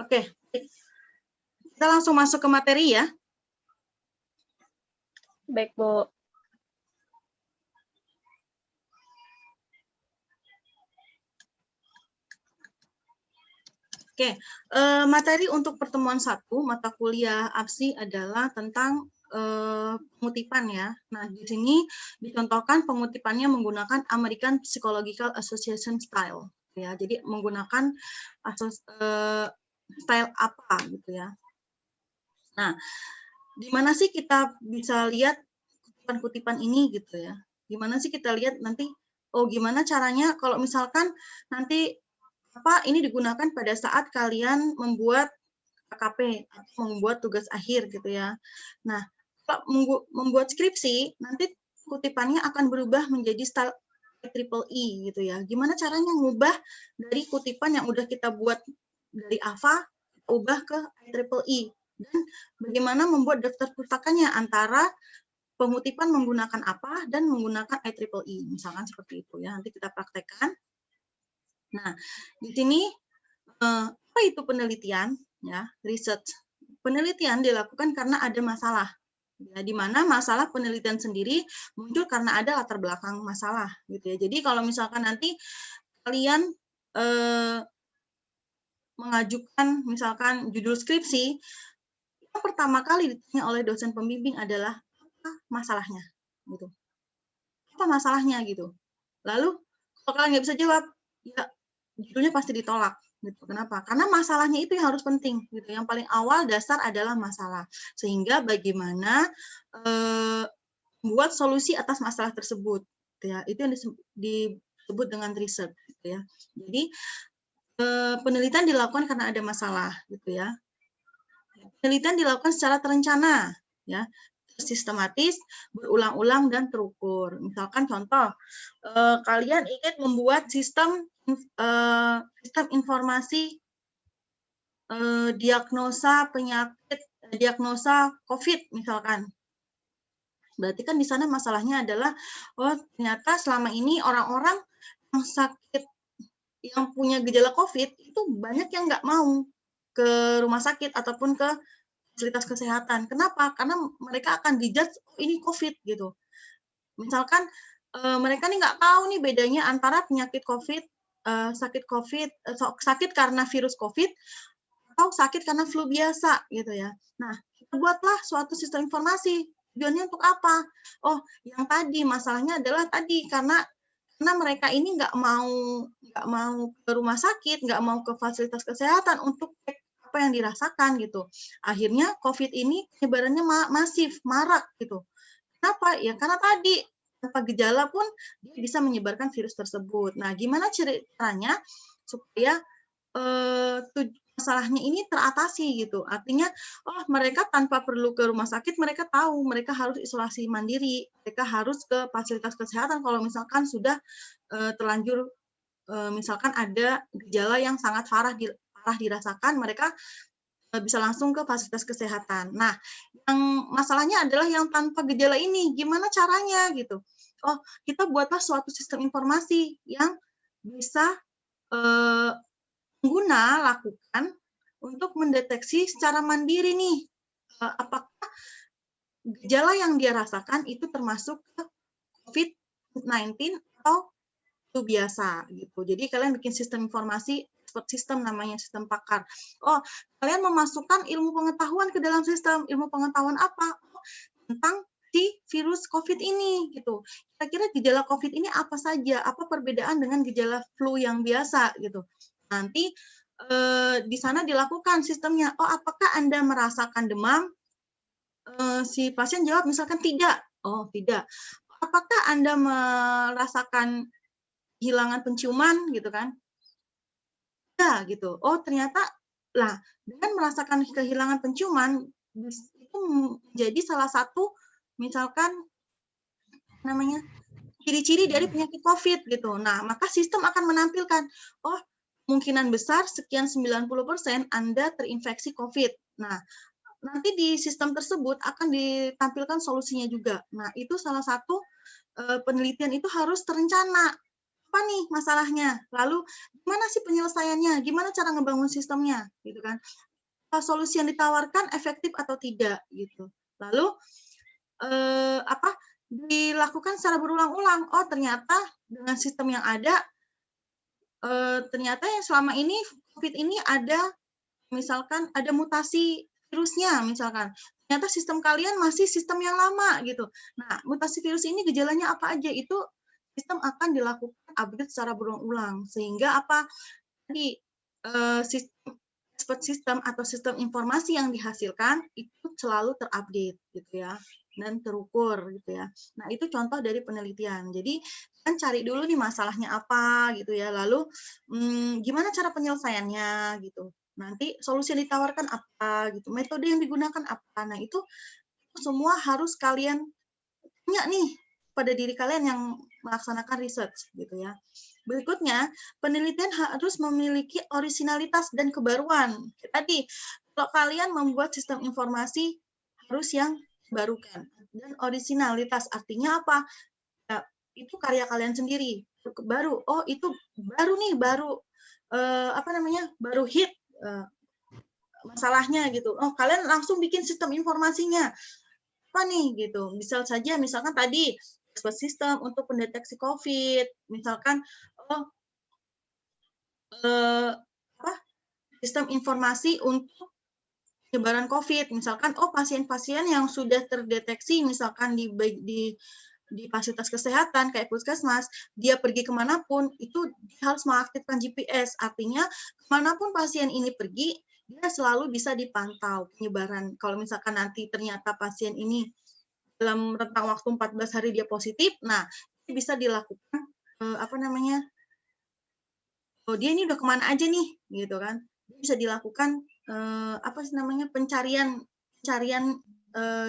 Oke, kita langsung masuk ke materi ya. Baik, Bu. Oke, materi untuk pertemuan 1 mata kuliah APSI adalah tentang pengutipan ya. Nah, di sini dicontohkan pengutipannya menggunakan American Psychological Association Style ya. Jadi menggunakan style apa gitu ya. Nah, di mana sih kita bisa lihat kutipan-kutipan ini gitu ya. Gimana sih kita lihat nanti, oh gimana caranya kalau misalkan nanti ini digunakan pada saat kalian membuat KKP atau membuat tugas akhir gitu ya. Nah, kalau membuat skripsi nanti kutipannya akan berubah menjadi style IEEE gitu ya. Gimana caranya ngubah dari kutipan yang udah kita buat dari AVA ubah ke IEEE, dan bagaimana membuat daftar pustakannya antara pengutipan menggunakan apa dan menggunakan IEEE, misalkan seperti itu ya. Nanti kita praktekkan. Nah, di sini apa itu penelitian? Ya, research. Penelitian dilakukan karena ada masalah. Ya, di mana masalah penelitian sendiri muncul karena ada latar belakang masalah, gitu ya. Jadi kalau misalkan nanti kalian mengajukan misalkan judul skripsi, yang pertama kali ditanya oleh dosen pembimbing adalah apa masalahnya, gitu. Apa masalahnya gitu. Lalu kalau kalian nggak bisa jawab, ya judulnya pasti ditolak. Gitu. Kenapa? Karena masalahnya itu yang harus penting. Gitu. Yang paling awal dasar adalah masalah. Sehingga bagaimana membuat solusi atas masalah tersebut. Gitu ya. Itu yang disebut dengan riset. Gitu ya. Jadi penelitian dilakukan karena ada masalah. Gitu ya. Penelitian dilakukan secara terencana. Ya, sistematis, berulang-ulang, dan terukur. Misalkan contoh, kalian ingin membuat sistem informasi diagnosa penyakit, diagnosa COVID misalkan. Berarti kan di sana masalahnya adalah, oh ternyata selama ini orang-orang yang sakit, yang punya gejala COVID itu banyak yang nggak mau ke rumah sakit ataupun ke fasilitas kesehatan. Kenapa? Karena mereka akan dijudge, oh ini COVID gitu. Misalkan mereka nih nggak tahu nih bedanya antara penyakit COVID, sakit karena virus COVID atau sakit karena flu biasa gitu ya. Nah, kita buatlah suatu sistem informasi. Tujuannya untuk apa? Oh, yang tadi masalahnya adalah tadi karena mereka ini nggak mau ke rumah sakit, nggak mau ke fasilitas kesehatan untuk cek apa yang dirasakan gitu. Akhirnya COVID ini penyebarannya masif, marak gitu. Kenapa? Ya karena tadi tanpa gejala pun dia bisa menyebarkan virus tersebut. Nah, gimana caranya supaya masalahnya ini teratasi gitu. Artinya, oh mereka tanpa perlu ke rumah sakit, mereka tahu mereka harus isolasi mandiri, mereka harus ke fasilitas kesehatan kalau misalkan sudah terlanjur misalkan ada gejala yang sangat parah dirasakan, mereka bisa langsung ke fasilitas kesehatan. Nah, yang masalahnya adalah yang tanpa gejala ini, gimana caranya gitu. Oh, kita buatlah suatu sistem informasi yang bisa pengguna lakukan untuk mendeteksi secara mandiri nih, apakah gejala yang dia rasakan itu termasuk COVID-19 atau flu biasa gitu. Jadi kalian bikin sistem informasi, expert system namanya, sistem pakar. Oh, kalian memasukkan ilmu pengetahuan ke dalam sistem. Ilmu pengetahuan apa? Oh, tentang si virus COVID ini gitu. Kira-kira gejala COVID ini apa saja? Apa perbedaan dengan gejala flu yang biasa gitu. Nanti di sana dilakukan sistemnya. Oh, apakah Anda merasakan demam? Si pasien jawab misalkan tidak. Oh, tidak. Apakah Anda merasakan kehilangan penciuman gitu kan? Ya, gitu. Oh, ternyata lah dengan merasakan kehilangan penciuman itu menjadi salah satu misalkan namanya ciri-ciri dari penyakit COVID gitu. Nah, maka sistem akan menampilkan, oh, kemungkinan besar sekian 90% Anda terinfeksi COVID. Nah, nanti di sistem tersebut akan ditampilkan solusinya juga. Nah, itu salah satu penelitian itu harus terencana. apa nih masalahnya, lalu gimana sih penyelesaiannya, gimana cara ngebangun sistemnya, gitu kan. Solusi yang ditawarkan efektif atau tidak, gitu. Lalu dilakukan secara berulang-ulang. Oh, ternyata dengan sistem yang ada, ternyata yang selama ini COVID ini ada, misalkan ada mutasi virusnya, misalkan. Ternyata sistem kalian masih sistem yang lama, gitu. Nah, mutasi virus ini gejalanya apa aja? Itu sistem akan dilakukan update secara berulang-ulang. Sehingga apa? Tadi, sistem atau sistem informasi yang dihasilkan itu selalu terupdate, gitu ya, dan terukur, gitu ya. Nah, itu contoh dari penelitian. Jadi, kan cari dulu nih masalahnya apa, gitu ya. Lalu, gimana cara penyelesaiannya, gitu. Nanti solusi yang ditawarkan apa, gitu. Metode yang digunakan apa. Nah, itu semua harus kalian tanya nih pada diri kalian yang melaksanakan research, gitu ya. Berikutnya, penelitian harus memiliki orisinalitas dan kebaruan. Tadi, kalau kalian membuat sistem informasi harus yang barukan. Dan orisinalitas artinya apa? Ya, itu karya kalian sendiri. Baru, oh itu baru nih, baru baru hit masalahnya gitu. Oh, kalian langsung bikin sistem informasinya. Apa nih gitu. Misalkan tadi expert system untuk pendeteksi COVID, misalkan sistem informasi untuk penyebaran COVID, misalkan pasien-pasien yang sudah terdeteksi misalkan di fasilitas kesehatan kayak puskesmas, dia pergi kemanapun itu harus mengaktifkan GPS, artinya kemanapun pasien ini pergi dia selalu bisa dipantau penyebaran. Kalau misalkan nanti ternyata pasien ini dalam rentang waktu 14 hari dia positif, nah bisa dilakukan dia ini udah kemana aja nih, gitu kan? Bisa dilakukan pencarian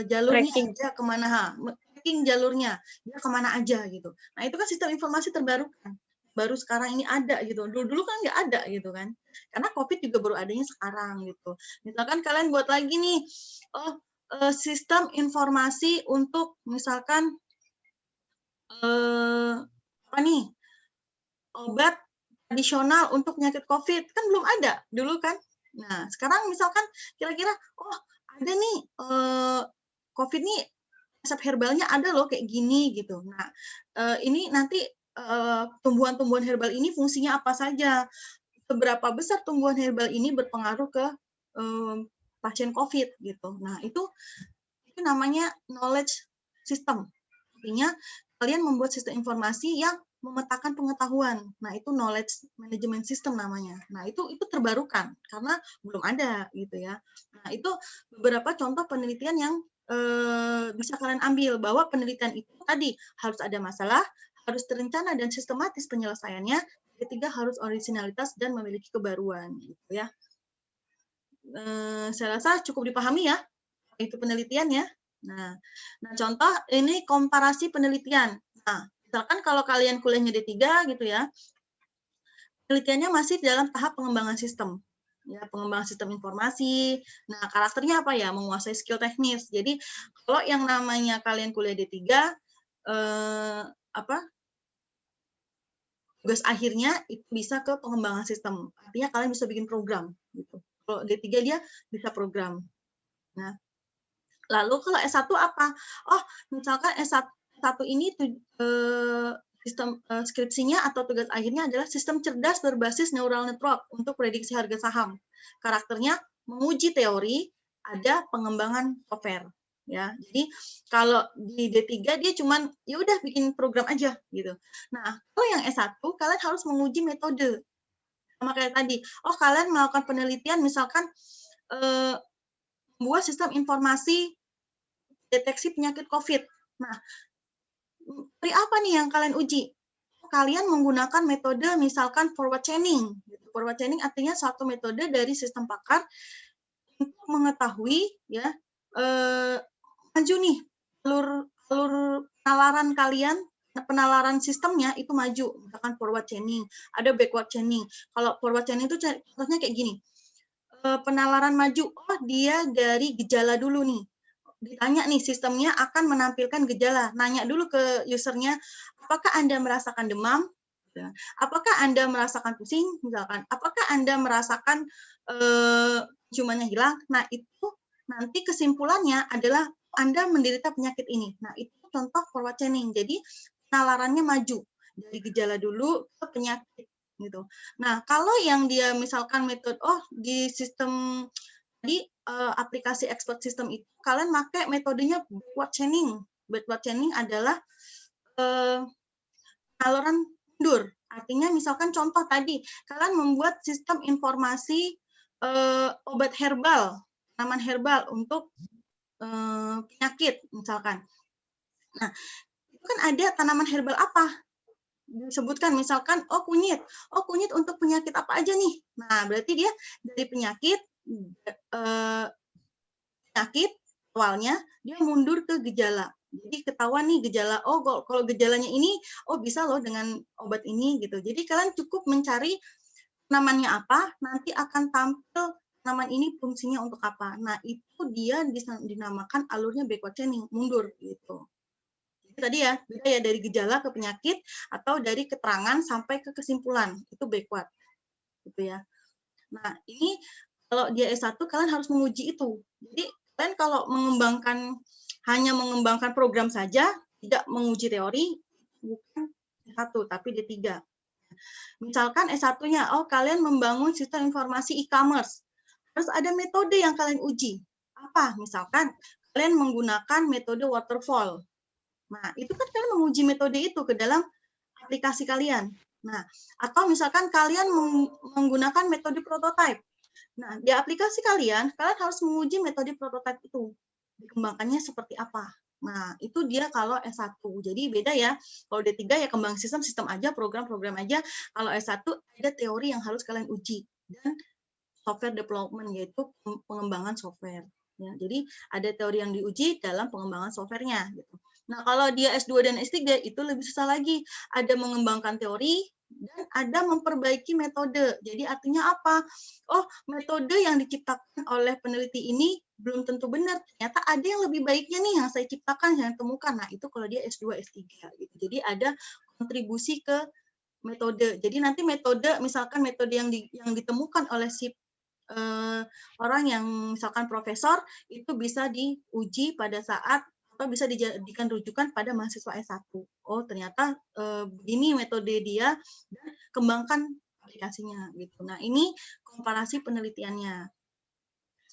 jalurnya aja kemana, tracking jalurnya dia kemana aja gitu. Nah itu kan sistem informasi terbarukan, baru sekarang ini ada gitu. Dulu kan nggak ada gitu kan? Karena COVID juga baru adanya sekarang gitu. Misalkan kalian buat lagi nih, sistem informasi untuk misalkan obat tradisional untuk penyakit COVID, kan belum ada dulu kan. Nah, sekarang misalkan kira-kira, ada nih COVID nih, resep herbalnya ada loh kayak gini gitu. Nah, ini nanti tumbuhan-tumbuhan herbal ini fungsinya apa saja? Seberapa besar tumbuhan herbal ini berpengaruh ke pasien COVID gitu. Nah, itu namanya knowledge system. Artinya kalian membuat sistem informasi yang memetakan pengetahuan. Nah, itu knowledge management system namanya. Nah, itu terbarukan karena belum ada gitu ya. Nah, itu beberapa contoh penelitian yang bisa kalian ambil bahwa penelitian itu tadi harus ada masalah, harus terencana dan sistematis penyelesaiannya. Ketiga harus originalitas dan memiliki kebaruan gitu ya. Saya rasa cukup dipahami ya. Itu penelitian ya. Nah, contoh ini komparasi penelitian. Nah, misalkan kalau kalian kuliahnya D3 gitu ya, penelitiannya masih dalam tahap pengembangan sistem. Ya, pengembangan sistem informasi. Nah, karakternya apa ya? Menguasai skill teknis. Jadi, kalau yang namanya kalian kuliah D3 tugas akhirnya itu bisa ke pengembangan sistem. Artinya kalian bisa bikin program gitu. Kalau D3 dia bisa program. Nah, lalu kalau S1 apa? Oh, misalkan S1 ini sistem skripsinya atau tugas akhirnya adalah sistem cerdas berbasis neural network untuk prediksi harga saham. Karakternya menguji teori, ada pengembangan software. Ya, jadi kalau di D3 dia cuman ya udah bikin program aja gitu. Nah, kalau yang S1 kalian harus menguji metode. Sama kayak tadi. Oh, kalian melakukan penelitian misalkan membuat sistem informasi deteksi penyakit COVID. Nah, dari apa nih yang kalian uji? Kalian menggunakan metode misalkan forward chaining. Forward chaining artinya satu metode dari sistem pakar untuk mengetahui ya maju nih alur penalaran kalian, penalaran sistemnya itu maju. Misalkan forward chaining, ada backward chaining. Kalau forward chaining itu contohnya kayak gini. Penalaran maju, oh dia dari gejala dulu nih. Ditanya nih, sistemnya akan menampilkan gejala. Nanya dulu ke usernya, apakah Anda merasakan demam? ya. Apakah Anda merasakan pusing, misalkan? Apakah Anda merasakan ciumannya hilang? Nah, itu nanti kesimpulannya adalah Anda menderita penyakit ini. Nah, itu contoh forward chaining. Jadi, penalarannya maju dari gejala dulu ke penyakit gitu. Nah, kalau yang dia misalkan metode di sistem tadi aplikasi expert system itu kalian pakai metodenya backward chaining. Backward chaining adalah penalaran mundur. Artinya misalkan contoh tadi, kalian membuat sistem informasi obat herbal, tanaman herbal untuk penyakit misalkan. Nah, itu kan ada tanaman herbal apa? Disebutkan misalkan, kunyit untuk penyakit apa aja nih? Nah, berarti dia dari penyakit awalnya dia mundur ke gejala. Jadi ketahuan nih gejala, kalau gejalanya ini, bisa loh dengan obat ini gitu. Jadi kalian cukup mencari namanya apa, nanti akan tampil tanaman ini fungsinya untuk apa. Nah, itu dia dinamakan alurnya backward chaining, mundur gitu. Jadi tadi ya, beda ya dari gejala ke penyakit atau dari keterangan sampai ke kesimpulan, itu backward. Gitu ya. Nah, ini kalau dia S1 kalian harus menguji itu. Jadi kalian kalau hanya mengembangkan program saja, tidak menguji teori, bukan S1, tapi D3. Misalkan S1-nya, kalian membangun sistem informasi e-commerce. Harus ada metode yang kalian uji. Apa? Misalkan kalian menggunakan metode waterfall. Nah, itu kan kalian menguji metode itu ke dalam aplikasi kalian. Nah, atau misalkan kalian menggunakan metode prototype. Nah, di aplikasi kalian harus menguji metode prototype itu. Dikembangkannya seperti apa. Nah, itu dia kalau S1. Jadi beda ya. Kalau D3 ya kembang sistem aja, program-program aja. Kalau S1 ada teori yang harus kalian uji. Dan software development, yaitu pengembangan software. Ya, jadi ada teori yang diuji dalam pengembangan softwarenya. Gitu. Nah, kalau dia S2 dan S3 itu lebih susah lagi. Ada mengembangkan teori dan ada memperbaiki metode. Jadi artinya apa? Metode yang diciptakan oleh peneliti ini belum tentu benar. Ternyata ada yang lebih baiknya nih yang saya ciptakan, yang temukan. Nah, itu kalau dia S2, S3. Gitu. Jadi ada kontribusi ke metode. Jadi nanti metode, misalkan metode yang ditemukan oleh si orang yang misalkan profesor, itu bisa diuji pada saat atau bisa dijadikan rujukan pada mahasiswa S1. Ternyata begini metode dia dan kembangkan aplikasinya gitu. Nah, ini komparasi penelitiannya.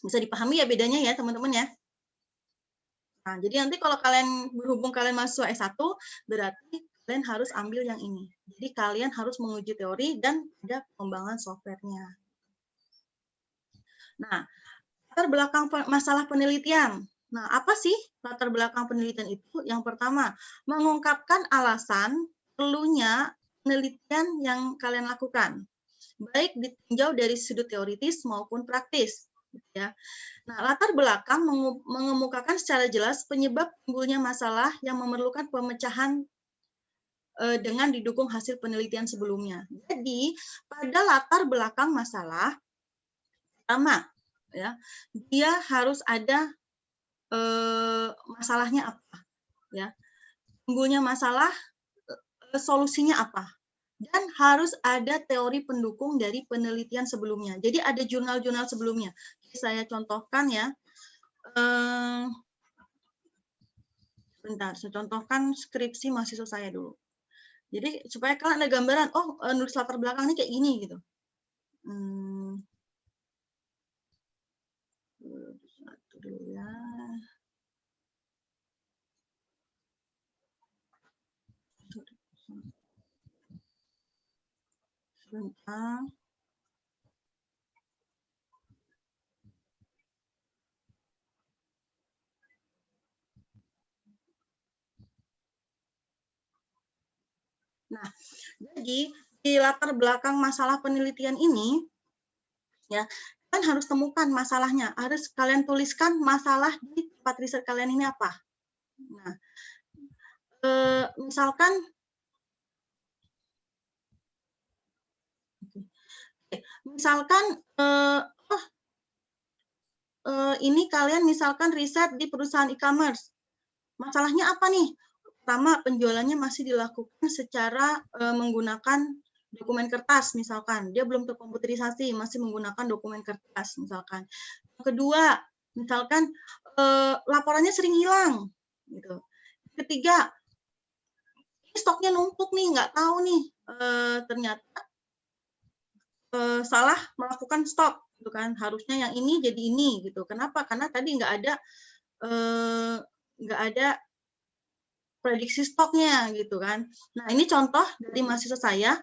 Bisa dipahami ya bedanya ya, teman-teman ya. Nah, jadi nanti kalau berhubung kalian mahasiswa S1, berarti kalian harus ambil yang ini. Jadi kalian harus menguji teori dan ada pengembangan softwarenya. Nah, latar belakang masalah penelitian. Nah, apa sih latar belakang penelitian itu? Yang pertama, mengungkapkan alasan perlunya penelitian yang kalian lakukan, baik ditinjau dari sudut teoritis maupun praktis. Ya. Nah, latar belakang mengemukakan secara jelas penyebab timbulnya masalah yang memerlukan pemecahan dengan didukung hasil penelitian sebelumnya. Jadi, pada latar belakang masalah, pertama, ya, dia harus ada masalahnya apa, ya, timbulnya masalah, solusinya apa, dan harus ada teori pendukung dari penelitian sebelumnya. Jadi ada jurnal-jurnal sebelumnya. Saya contohkan ya. Bentar, saya contohkan skripsi mahasiswa saya dulu. Jadi supaya kalian ada gambaran, nulis latar belakang ini kayak gini gitu. Satu dulu ya. Sebentar. Nah, jadi di latar belakang masalah penelitian ini, ya, kalian harus temukan masalahnya. Harus kalian tuliskan masalah di tempat riset kalian ini apa. Nah, misalkan ini kalian misalkan riset di perusahaan e-commerce. Masalahnya apa nih? pertama penjualannya masih dilakukan secara menggunakan dokumen kertas misalkan, dia belum terkomputerisasi, masih menggunakan dokumen kertas misalkan. Kedua, misalkan laporannya sering hilang gitu. Ketiga, stoknya numpuk nih, nggak tahu nih ternyata salah melakukan stok gitu kan, harusnya yang ini jadi ini gitu. Kenapa? Karena tadi nggak ada prediksi stoknya gitu kan. Nah, ini contoh dari mahasiswa saya,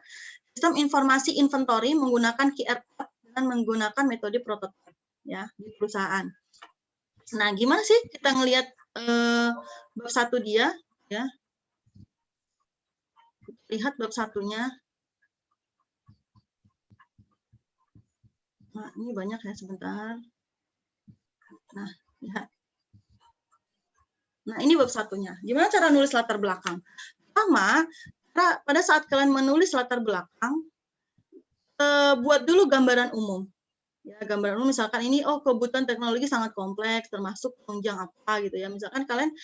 sistem informasi inventory menggunakan QR code dan menggunakan metode prototipe ya di perusahaan. Nah, gimana sih kita ngelihat bab 1 dia ya? Lihat bab 1-nya. Nah, ini banyak ya, sebentar. Nah, lihat. Nah, ini bab 1-nya. Gimana cara nulis latar belakang? Pertama, pada saat kalian menulis latar belakang, buat dulu gambaran umum. Ya, gambaran umum misalkan ini, oh kebutuhan teknologi sangat kompleks, termasuk penunjang apa gitu ya. Misalkan kalian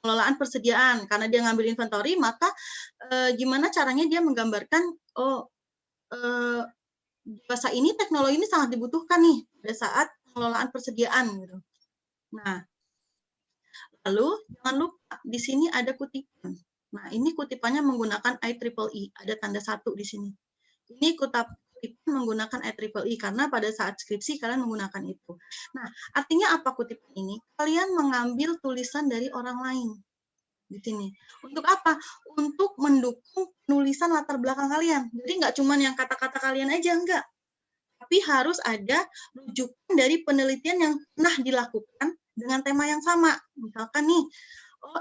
pengelolaan persediaan, karena dia ngambil inventory, maka gimana caranya dia menggambarkan, oh di masa ini teknologi ini sangat dibutuhkan nih pada saat pengelolaan persediaan gitu. Nah, lalu jangan lupa di sini ada kutipan. Nah, ini kutipannya menggunakan IEEE, ada tanda 1 di sini. Ini kutipan menggunakan IEEE karena pada saat skripsi kalian menggunakan itu. Nah, artinya apa kutipan ini? Kalian mengambil tulisan dari orang lain di sini. Untuk apa? Untuk mendukung penulisan latar belakang kalian. Jadi nggak cuma yang kata-kata kalian aja, enggak. Tapi harus ada rujukan dari penelitian yang pernah dilakukan dengan tema yang sama. Misalkan nih,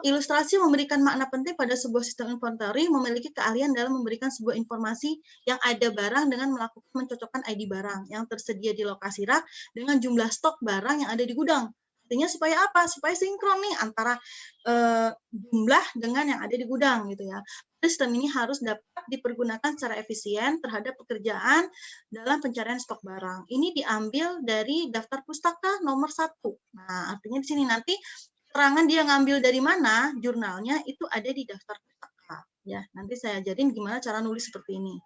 ilustrasi memberikan makna penting pada sebuah sistem inventory, memiliki keahlian dalam memberikan sebuah informasi yang ada barang dengan melakukan mencocokkan ID barang yang tersedia di lokasi rak dengan jumlah stok barang yang ada di gudang. Artinya supaya apa? Supaya sinkron nih antara jumlah dengan yang ada di gudang gitu ya. Sistem ini harus dapat dipergunakan secara efisien terhadap pekerjaan dalam pencarian stok barang. Ini diambil dari daftar pustaka nomor 1. Nah, artinya di sini nanti keterangan dia ngambil dari mana, jurnalnya itu ada di daftar pustaka. Ya, nanti saya ajarin gimana cara nulis seperti ini.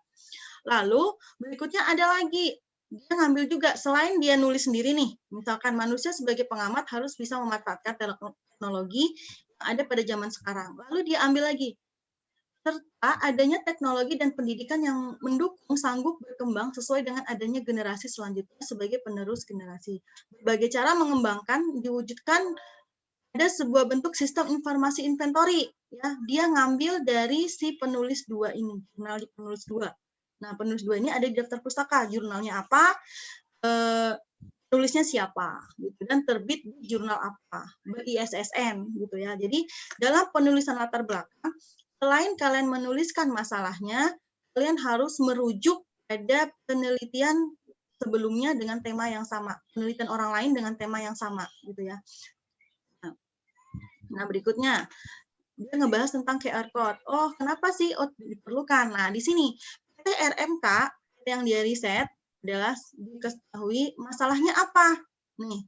Lalu berikutnya ada lagi, dia ngambil juga selain dia nulis sendiri nih, misalkan manusia sebagai pengamat harus bisa memanfaatkan teknologi yang ada pada zaman sekarang. Lalu dia ambil lagi, serta adanya teknologi dan pendidikan yang mendukung sanggup berkembang sesuai dengan adanya generasi selanjutnya sebagai penerus generasi. Berbagai cara mengembangkan diwujudkan ada sebuah bentuk sistem informasi inventory ya, dia ngambil dari si penulis 2 ini, jurnal di penulis 2. Nah, penulis 2 ini ada di daftar pustaka, jurnalnya apa, tulisnya siapa gitu, dan terbit di jurnal apa, ISSN gitu ya. Jadi dalam penulisan latar belakang, selain kalian menuliskan masalahnya, kalian harus merujuk pada penelitian sebelumnya dengan tema yang sama, penelitian orang lain dengan tema yang sama gitu ya. Nah, berikutnya dia ngebahas tentang QR code. Oh, kenapa sih diperlukan? Nah, di sini PT RMK yang dia riset adalah diketahui masalahnya apa. Nih,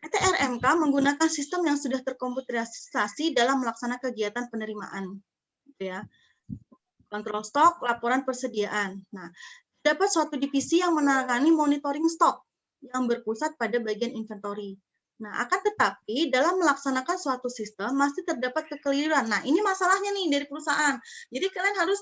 PT RMK menggunakan sistem yang sudah terkomputerisasi dalam melaksanakan kegiatan penerimaan, gitu ya. Kontrol stok, laporan persediaan. Nah, dapat suatu divisi yang menangani monitoring stok yang berpusat pada bagian inventory. Nah, akan tetapi dalam melaksanakan suatu sistem masih terdapat kekeliruan. Nah, ini masalahnya nih dari perusahaan. Jadi kalian harus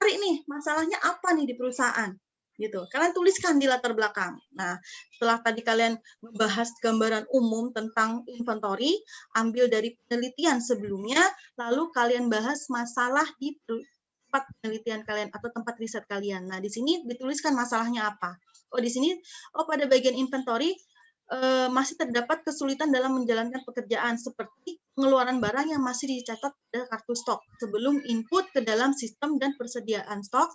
cari nih masalahnya apa nih di perusahaan. Gitu. Kalian tuliskan di latar belakang. Nah, setelah tadi kalian membahas gambaran umum tentang inventory, ambil dari penelitian sebelumnya, lalu kalian bahas masalah di tempat penelitian kalian atau tempat riset kalian. Nah, di sini dituliskan masalahnya apa. Oh, di sini pada bagian inventory masih terdapat kesulitan dalam menjalankan pekerjaan seperti pengeluaran barang yang masih dicatat pada kartu stok sebelum input ke dalam sistem dan persediaan stok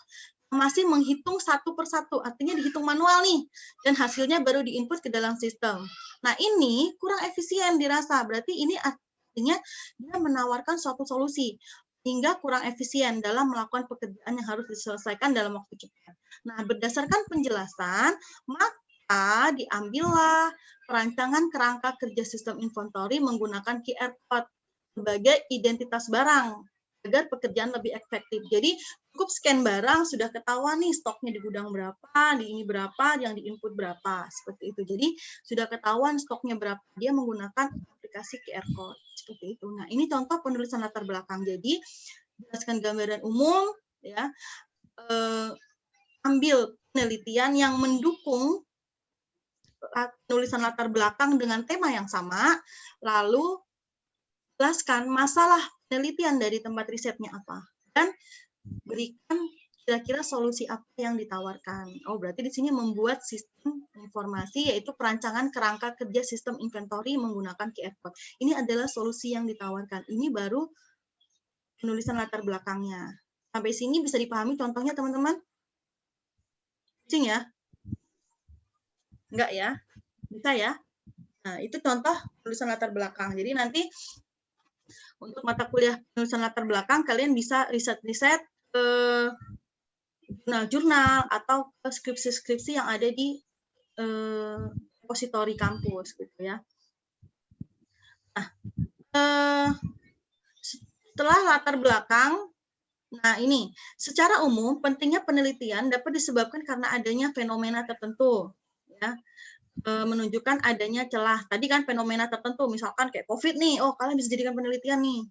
masih menghitung satu persatu, artinya dihitung manual nih, dan hasilnya baru diinput ke dalam sistem. Nah, ini kurang efisien dirasa, berarti ini artinya dia menawarkan suatu solusi hingga kurang efisien dalam melakukan pekerjaan yang harus diselesaikan dalam waktu cepat. Nah, berdasarkan penjelasan, maka diambillah perancangan kerangka kerja sistem inventory menggunakan QR code sebagai identitas barang agar pekerjaan lebih efektif. Jadi cukup scan barang, sudah ketahuan nih stoknya di gudang berapa, di ini berapa, yang di input berapa, seperti itu. Jadi sudah ketahuan stoknya berapa, dia menggunakan aplikasi QR Code, seperti itu. Nah, ini contoh penulisan latar belakang. Jadi jelaskan gambaran umum, ya, ambil penelitian yang mendukung penulisan latar belakang dengan tema yang sama, lalu jelaskan masalah penelitian dari tempat risetnya apa, dan berikan kira-kira solusi apa yang ditawarkan. Oh, berarti di sini membuat sistem informasi, yaitu perancangan kerangka kerja sistem inventory menggunakan QR Code. Ini adalah solusi yang ditawarkan. Ini baru penulisan latar belakangnya. Sampai sini bisa dipahami contohnya, teman-teman? Pusing ya? Enggak ya? Bisa ya? Nah, itu contoh penulisan latar belakang. Jadi nanti untuk mata kuliah penulisan latar belakang, kalian bisa riset-riset ke jurnal-jurnal atau ke skripsi-skripsi yang ada di repositori kampus, gitu ya. Nah, setelah latar belakang, nah ini, secara umum pentingnya penelitian dapat disebabkan karena adanya fenomena tertentu, ya. Menunjukkan adanya celah. Tadi kan fenomena tertentu, misalkan kayak COVID nih, oh kalian bisa jadikan penelitian nih.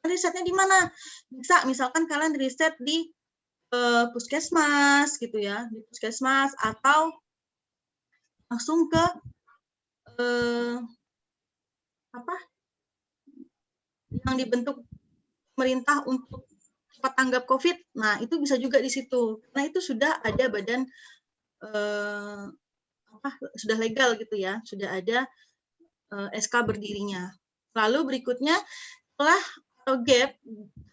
Risetnya di mana? Bisa, misalkan kalian riset di puskesmas gitu ya, di puskesmas, atau langsung ke apa yang dibentuk pemerintah untuk cepat tanggap COVID. Nah, itu bisa juga di situ. Nah, itu sudah ada badan sudah legal gitu ya, sudah ada SK berdirinya. Lalu berikutnya, setelah atau gap,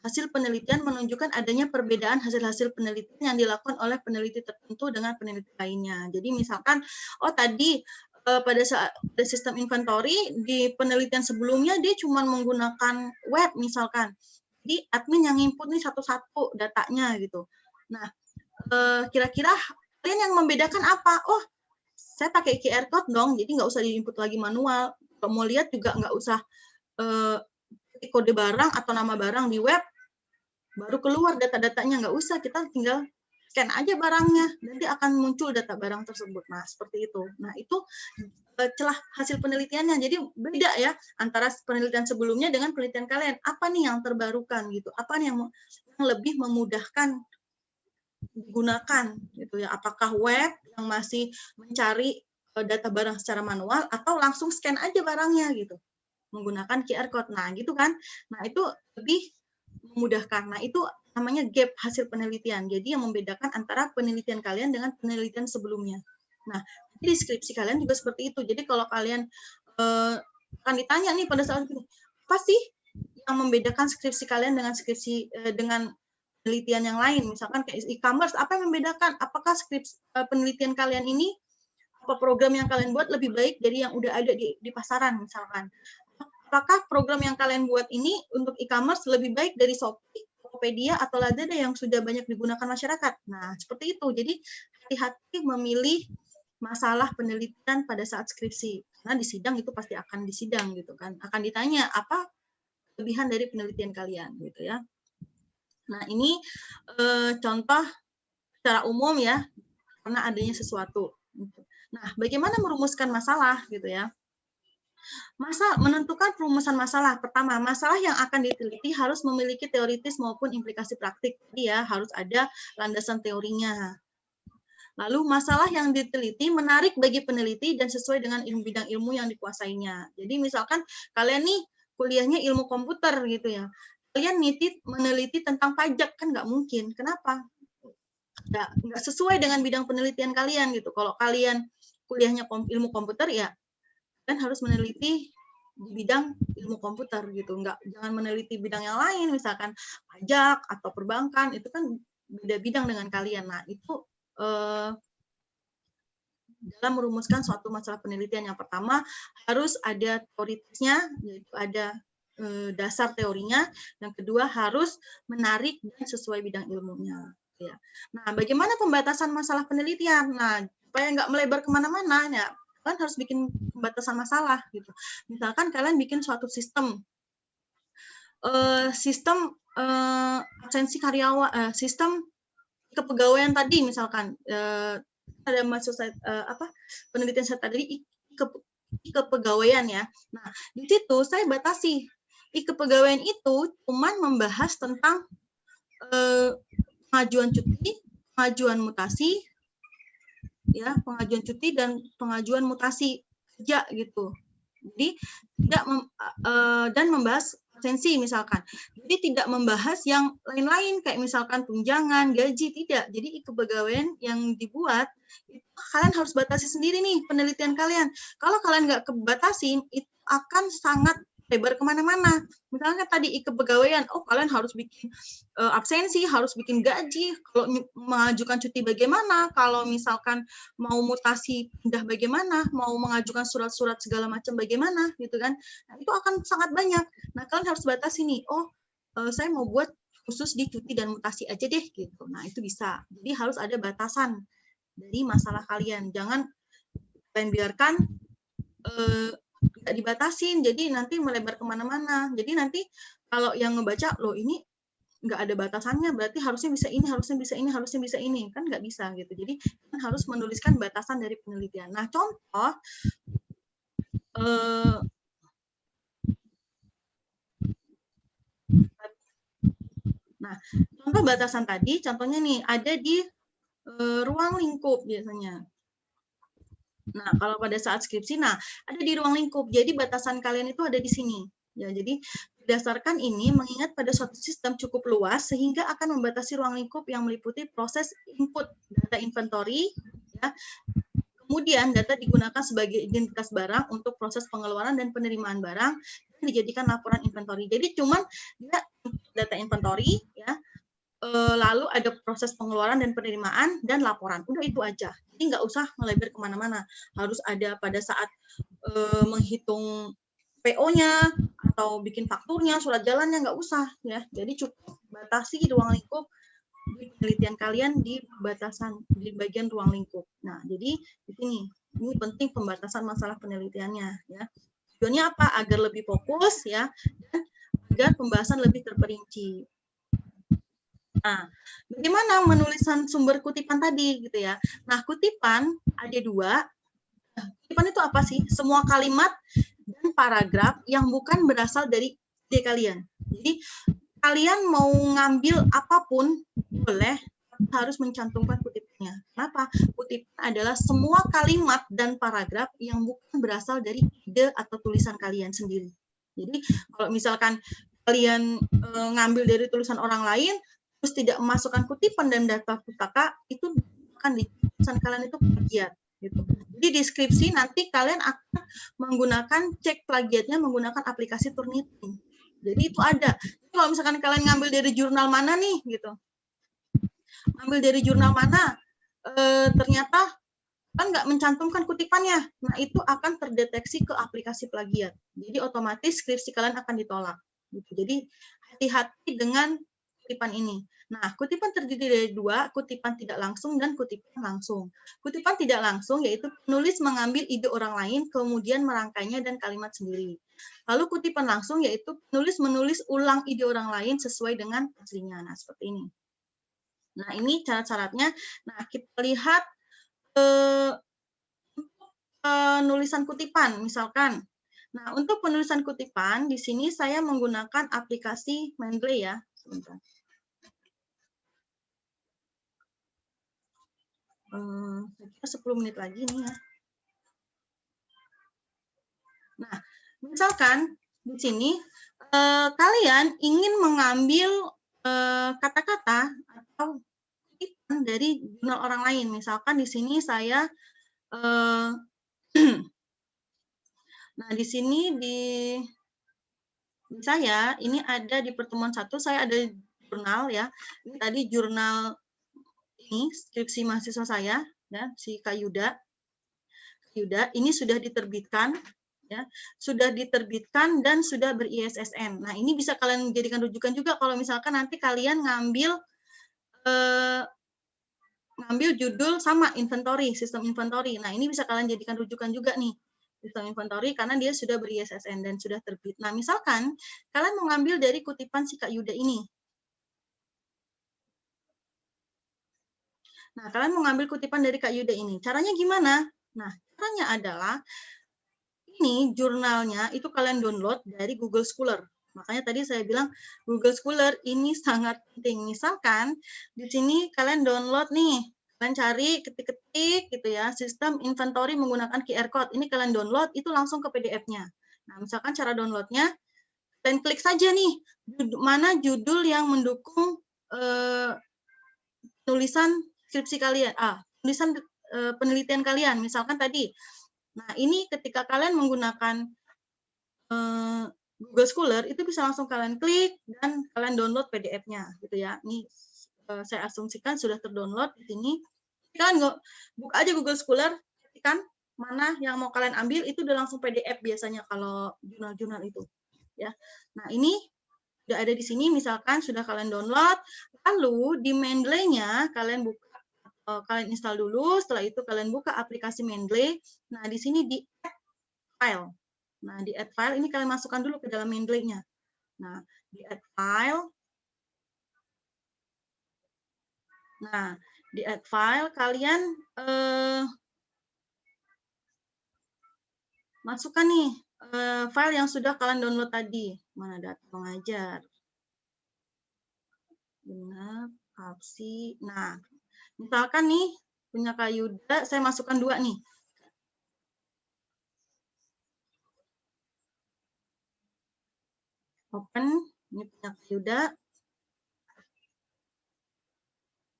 hasil penelitian menunjukkan adanya perbedaan hasil-hasil penelitian yang dilakukan oleh peneliti tertentu dengan peneliti lainnya. Jadi misalkan, oh tadi pada saat sistem inventory di penelitian sebelumnya dia cuma menggunakan web misalkan. Jadi admin yang input nih satu-satu datanya gitu. Nah, kira-kira kalian yang membedakan apa? Oh, saya pakai QR code dong, jadi nggak usah di-input lagi manual. Kalau mau lihat juga nggak usah kode barang atau nama barang di web, baru keluar data-datanya, nggak usah, kita tinggal scan aja barangnya, nanti akan muncul data barang tersebut. Nah, seperti itu. Nah, itu celah hasil penelitiannya. Jadi beda ya antara penelitian sebelumnya dengan penelitian kalian. Apa nih yang terbarukan gitu? Apa nih yang lebih memudahkan digunakan gitu ya? Apakah web yang masih mencari data barang secara manual atau langsung scan aja barangnya gitu menggunakan QR code. Nah, gitu kan. Nah, itu lebih memudahkan. Nah, itu namanya gap hasil penelitian. Jadi yang membedakan antara penelitian kalian dengan penelitian sebelumnya. Nah, di skripsi kalian juga seperti itu. Jadi kalau kalian akan ditanya nih pada saat ini, apa sih yang membedakan skripsi kalian dengan skripsi dengan penelitian yang lain? Misalkan kayak e-commerce, apa yang membedakan? Apakah skripsi penelitian kalian ini apa program yang kalian buat lebih baik dari yang udah ada di pasaran misalkan? Apakah program yang kalian buat ini untuk e-commerce lebih baik dari Shopee, Tokopedia, atau Lazada yang sudah banyak digunakan masyarakat? Nah, seperti itu. Jadi, hati-hati memilih masalah penelitian pada saat skripsi. Karena di sidang itu pasti akan disidang gitu kan. Akan ditanya apa kelebihan dari penelitian kalian gitu ya. Nah, ini contoh secara umum ya, karena adanya sesuatu. Nah, bagaimana merumuskan masalah gitu ya? Menentukan perumusan masalah. Pertama, masalah yang akan diteliti harus memiliki teoritis maupun implikasi praktik. Jadi ya, harus ada landasan teorinya. Lalu masalah yang diteliti menarik bagi peneliti dan sesuai dengan bidang ilmu yang dikuasainya. Jadi misalkan kalian nih kuliahnya ilmu komputer gitu ya. Kalian meneliti tentang pajak, kan nggak mungkin. Kenapa? Nggak sesuai dengan bidang penelitian kalian gitu. Kalau kalian kuliahnya ilmu komputer ya, kalian harus meneliti di bidang ilmu komputer gitu, jangan meneliti bidang yang lain, misalkan pajak atau perbankan, itu kan beda bidang dengan kalian. Nah, itu dalam merumuskan suatu masalah penelitian, yang pertama harus ada teoritisnya, yaitu ada dasar teorinya, yang kedua harus menarik dan sesuai bidang ilmunya. Ya. Nah, bagaimana pembatasan masalah penelitian? Nah, supaya nggak melebar kemana-mana, ya kalian harus bikin pembatasan masalah gitu. Misalkan kalian bikin suatu sistem sistem absensi karyawan, sistem kepegawaian tadi misalkan ada masuk penelitian saya tadi kepegawaian ya. Nah, di situ saya batasi kepegawaian itu cuman membahas tentang pengajuan cuti, pengajuan mutasi, ya, pengajuan cuti dan pengajuan mutasi kerja gitu. Jadi tidak dan membahas absensi misalkan. Jadi tidak membahas yang lain-lain kayak misalkan tunjangan, gaji, tidak. Jadi kepegawaian yang dibuat itu kalian harus batasi sendiri nih penelitian kalian. Kalau kalian nggak kebatasin itu akan sangat lebar kemana-mana. Misalnya tadi kepegawaian, oh kalian harus bikin absensi, harus bikin gaji, kalau mengajukan cuti bagaimana, kalau misalkan mau mutasi pindah bagaimana, mau mengajukan surat-surat segala macam bagaimana, gitu kan. Nah, itu akan sangat banyak. Nah, kalian harus batasi nih, oh saya mau buat khusus di cuti dan mutasi aja deh, gitu. Nah, itu bisa. Jadi harus ada batasan dari masalah kalian. Jangan kalian biarkan tidak dibatasin, jadi nanti melebar kemana-mana. Jadi nanti kalau yang ngebaca, loh ini nggak ada batasannya, berarti harusnya bisa ini, harusnya bisa ini, harusnya bisa ini, kan nggak bisa gitu. Jadi kan harus menuliskan batasan dari penelitian. Nah, contoh contoh batasan tadi, contohnya nih ada di ruang lingkup biasanya. Nah, kalau pada saat skripsi, nah ada di ruang lingkup. Jadi batasan kalian itu ada di sini. Ya, jadi berdasarkan ini mengingat pada suatu sistem cukup luas sehingga akan membatasi ruang lingkup yang meliputi proses input data inventory, ya. Kemudian data digunakan sebagai identitas barang untuk proses pengeluaran dan penerimaan barang dan dijadikan laporan inventory. Jadi cuman dia data inventory, ya. Lalu ada proses pengeluaran dan penerimaan dan laporan. Udah itu aja. Jadi nggak usah melebar kemana-mana. Harus ada pada saat menghitung PO-nya atau bikin fakturnya, surat jalannya nggak usah ya. Jadi cukup batasi ruang lingkup di penelitian kalian di batasan di bagian ruang lingkup. Nah, jadi di sini ini penting pembatasan masalah penelitiannya ya. Tujuannya apa? Agar lebih fokus ya dan agar pembahasan lebih terperinci. Nah, bagaimana menulisan sumber kutipan tadi gitu ya. Nah, kutipan ada dua. Kutipan itu apa sih? Semua kalimat dan paragraf yang bukan berasal dari ide kalian. Jadi, kalian mau ngambil apapun boleh, harus mencantumkan kutipannya. Kenapa? Kutipan adalah semua kalimat dan paragraf yang bukan berasal dari ide atau tulisan kalian sendiri. Jadi, kalau misalkan kalian ngambil dari tulisan orang lain, terus tidak memasukkan kutipan dan data pustaka, itu akan di tulisan kalian itu plagiat gitu. Jadi deskripsi nanti kalian akan menggunakan cek plagiatnya menggunakan aplikasi Turnitin. Jadi itu ada. Jadi kalau misalkan kalian ngambil dari jurnal mana nih gitu. Ngambil dari jurnal mana ternyata kan nggak mencantumkan kutipannya. Nah, itu akan terdeteksi ke aplikasi plagiat. Jadi otomatis skripsi kalian akan ditolak. Gitu. Jadi hati-hati dengan kutipan ini. Nah, kutipan terdiri dari dua, kutipan tidak langsung dan kutipan langsung. Kutipan tidak langsung yaitu penulis mengambil ide orang lain, kemudian merangkainya dan kalimat sendiri. Lalu kutipan langsung yaitu penulis menulis ulang ide orang lain sesuai dengan aslinya. Nah, seperti ini. Nah, ini syarat-syaratnya. Nah, kita lihat untuk penulisan kutipan, misalkan. Nah, untuk penulisan kutipan, di sini saya menggunakan aplikasi Mendeley ya. Sebentar. Saya kira 10 menit lagi nih ya. Nah, misalkan di sini kalian ingin mengambil kata-kata atau kutipan dari jurnal orang lain. Misalkan di sini saya nah, di sini di saya ini ada di pertemuan 1 saya ada jurnal ya. Ini tadi jurnal ini skripsi mahasiswa saya ya, si Kak Yuda. Yuda, ini sudah diterbitkan ya, sudah diterbitkan dan sudah ber-ISSN. Nah, ini bisa kalian jadikan rujukan juga kalau misalkan nanti kalian ngambil judul sama inventory, sistem inventory. Nah, ini bisa kalian jadikan rujukan juga nih. Sistem inventory karena dia sudah ber-ISSN dan sudah terbit. Nah, misalkan kalian mau ngambil dari kutipan si Kak Yuda ini. Nah, kalian mau ngambil kutipan dari Kak Yuda ini. Caranya gimana? Nah, caranya adalah ini jurnalnya itu kalian download dari Google Scholar. Makanya tadi saya bilang Google Scholar ini sangat penting. Misalkan di sini kalian download nih, kalian cari ketik-ketik gitu ya, sistem inventory menggunakan QR code. Ini kalian download itu langsung ke PDF-nya. Nah, misalkan cara downloadnya, kalian klik saja nih mana judul yang mendukung tulisan skripsi kalian, tulisan penelitian kalian. Misalkan tadi. Nah, ini ketika kalian menggunakan Google Scholar itu bisa langsung kalian klik dan kalian download PDF-nya gitu ya. Ini saya asumsikan sudah terdownload di sini. Kalian buka aja Google Scholar, kan mana yang mau kalian ambil itu udah langsung PDF biasanya kalau jurnal-jurnal itu ya. Nah, ini udah ada di sini misalkan sudah kalian download, lalu di Mendeley-nya kalian buka kalian install dulu, setelah itu kalian buka aplikasi Mendeley. Nah, di sini di add file. Nah, di add file ini kalian masukkan dulu ke dalam Mendeley-nya. Nah, di add file. Nah, di add file kalian masukkan nih file yang sudah kalian download tadi. Mana data pengajar. Benar, kapsi. Nah, misalkan nih punya Kak Yuda, saya masukkan 2 nih. Open, ini punya Kak Yuda.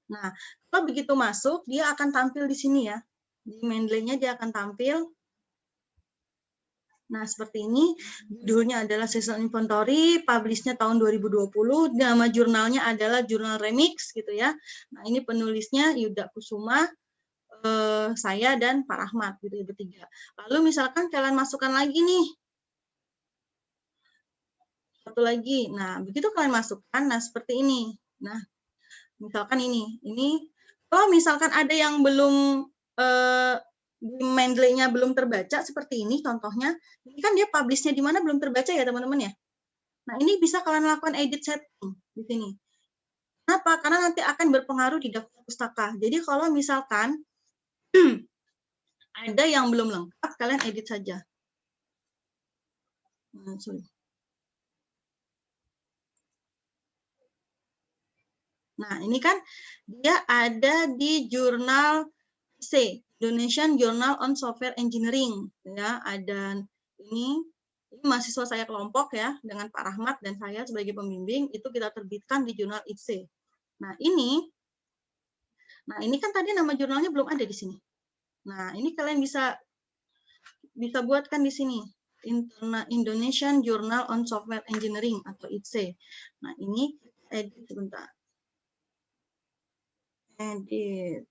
Nah, kalau begitu masuk, dia akan tampil di sini ya. Di Mendeley-nya dia akan tampil. Nah, seperti ini. Judulnya adalah Season Inventory, publish-nya tahun 2020. Nama jurnalnya adalah Jurnal Remix, gitu ya. Nah, ini penulisnya Yuda Kusuma, saya dan Pak Rahmat, gitu ya, bertiga. Lalu misalkan kalian masukkan lagi nih. Satu lagi. Nah, begitu kalian masukkan, nah seperti ini. Nah, misalkan ini kalau misalkan ada yang belum di Mendeley-nya belum terbaca seperti ini contohnya, ini kan dia publish-nya di mana belum terbaca ya teman-teman ya. Nah, ini bisa kalian lakukan edit setting di sini. Kenapa? Karena nanti akan berpengaruh di daftar pustaka. Jadi kalau misalkan ada yang belum lengkap, kalian edit saja. Nah, ini kan dia ada di jurnal C, Indonesian Journal on Software Engineering, ya. Ada ini mahasiswa saya kelompok ya dengan Pak Rahmat dan saya sebagai pembimbing itu kita terbitkan di jurnal IC. Nah, ini kan tadi nama jurnalnya belum ada di sini. Nah, ini kalian bisa buatkan di sini. Indonesian Journal on Software Engineering atau IC. Nah, ini edit sebentar. Edit.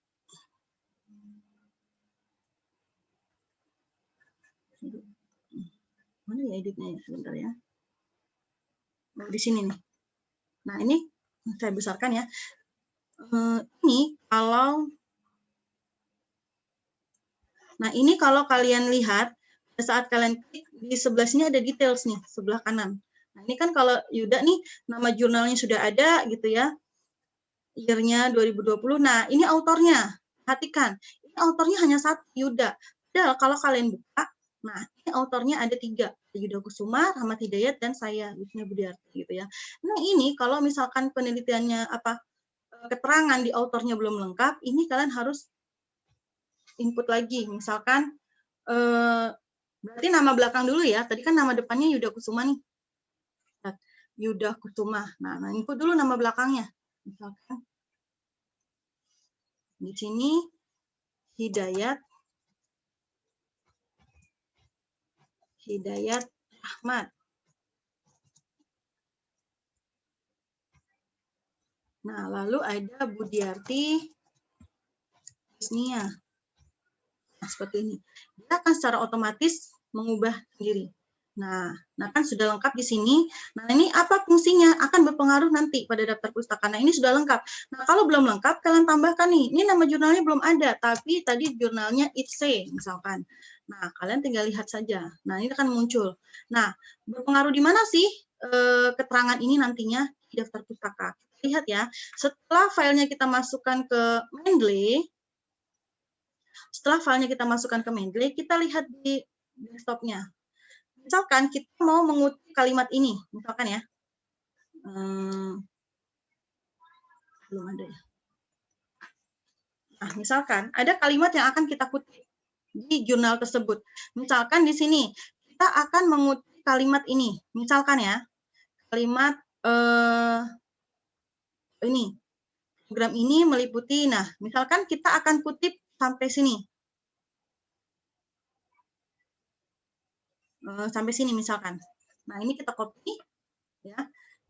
Mana ya editnya ya? Sebentar ya. Nah, di sini nih. Nah, ini saya besarkan ya. Ini kalau ini kalau kalian lihat saat kalian klik di sebelah sini ada details nih, sebelah kanan. Nah, ini kan kalau Yuda nih nama jurnalnya sudah ada gitu ya. Year-nya 2020. Nah, ini autornya. Perhatikan, ini autornya hanya 1 Yuda. Padahal kalau kalian buka, nah ini autornya ada 3. Yuda Kusuma, Rahmat Hidayat, dan saya, Wisnu Budiarti gitu ya. Nah, ini kalau misalkan penelitiannya keterangan di autornya belum lengkap, ini kalian harus input lagi. Misalkan berarti nama belakang dulu ya. Tadi kan nama depannya Yuda Kusuma nih. Yuda Kusuma. Nah, input dulu nama belakangnya. Misalkan di sini Hidayat Rahmat. Nah, lalu ada Budiarti Wisnia. Nah, seperti ini. Dia akan secara otomatis mengubah sendiri. Nah kan sudah lengkap di sini. Nah, ini apa fungsinya? Akan berpengaruh nanti pada daftar pustaka. Nah, ini sudah lengkap. Nah, kalau belum lengkap, kalian tambahkan nih. Ini nama jurnalnya belum ada, tapi tadi jurnalnya ITC misalkan. Nah, kalian tinggal lihat saja. Nah, ini akan muncul. Nah, berpengaruh di mana sih keterangan ini nantinya di daftar pustaka? Lihat ya, setelah filenya kita masukkan ke Mendeley, kita lihat di desktopnya. Misalkan kita mau mengutip kalimat ini, misalkan ya, belum ada ya. Nah, misalkan ada kalimat yang akan kita kutip di jurnal tersebut. Misalkan di sini kita akan mengutip kalimat ini. Misalkan ya, kalimat ini program ini meliputi. Nah, misalkan kita akan kutip sampai sini. Sampai sini misalkan. Nah, ini kita copy ya.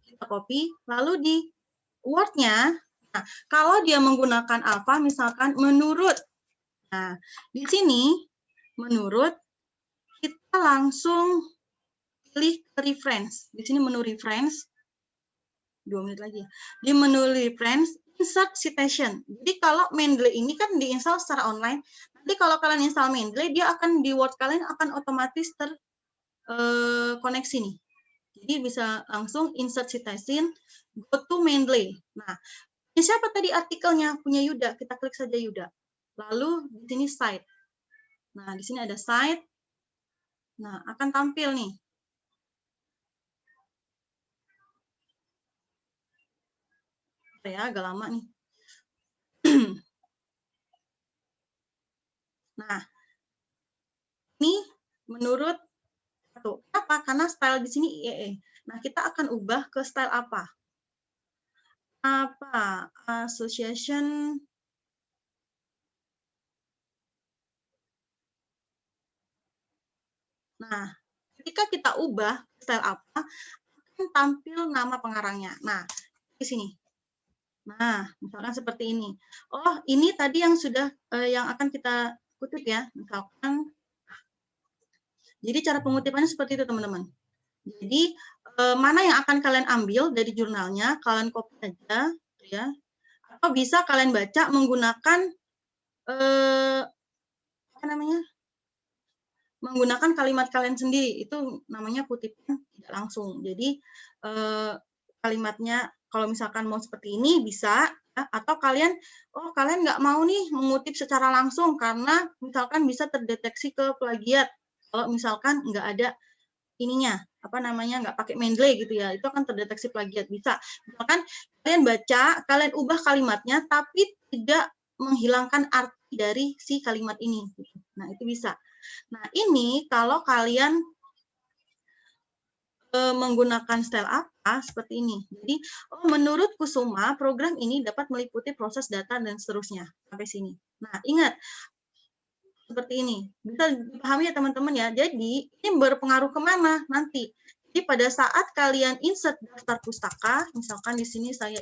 Kita copy lalu di Word-nya. Nah, kalau dia menggunakan alpha misalkan menurut. Nah, di sini menurut kita langsung pilih reference. Di sini menu reference. 2 menit lagi ya. Di menu reference, insert citation. Jadi kalau Mendeley ini kan diinstal secara online. Nanti kalau kalian install Mendeley, dia akan di Word kalian akan otomatis terkoneksi nih. Jadi bisa langsung insert citation, go to Mendeley. Nah, ini siapa tadi artikelnya? Punya Yuda. Kita klik saja Yuda. Lalu di sini cite. Nah, di sini ada cite. Nah, akan tampil nih. Ya, agak lama nih. Nah, ini menurut satu. Kenapa? Karena style di sini IEE. Nah, kita akan ubah ke style apa? Association. Nah, ketika kita ubah style apa, akan tampil nama pengarangnya. Nah, di sini. Nah, misalkan seperti ini. Oh, ini tadi yang sudah yang akan kita kutip ya. Misalkan. Jadi cara pengutipannya seperti itu, teman-teman. Jadi mana yang akan kalian ambil dari jurnalnya, kalian copy aja, ya. Atau bisa kalian baca menggunakan apa namanya? Menggunakan kalimat kalian sendiri. Itu namanya kutipan tidak langsung. Jadi kalimatnya kalau misalkan mau seperti ini bisa, ya. Atau kalian nggak mau nih mengutip secara langsung karena misalkan bisa terdeteksi ke plagiat. Kalau misalkan nggak ada ininya, apa namanya, nggak pakai Mendeley gitu ya, itu akan terdeteksi plagiat. Bisa. Misalkan kalian baca, kalian ubah kalimatnya, tapi tidak menghilangkan arti dari si kalimat ini. Nah, itu bisa. Nah, ini kalau kalian menggunakan style apa, seperti ini. Jadi, menurut Kusuma, program ini dapat meliputi proses data dan seterusnya. Sampai sini. Nah, ingat, seperti ini. Bisa dipahami ya teman-teman ya. Jadi ini berpengaruh kemana nanti. Jadi pada saat kalian insert daftar pustaka, misalkan di sini saya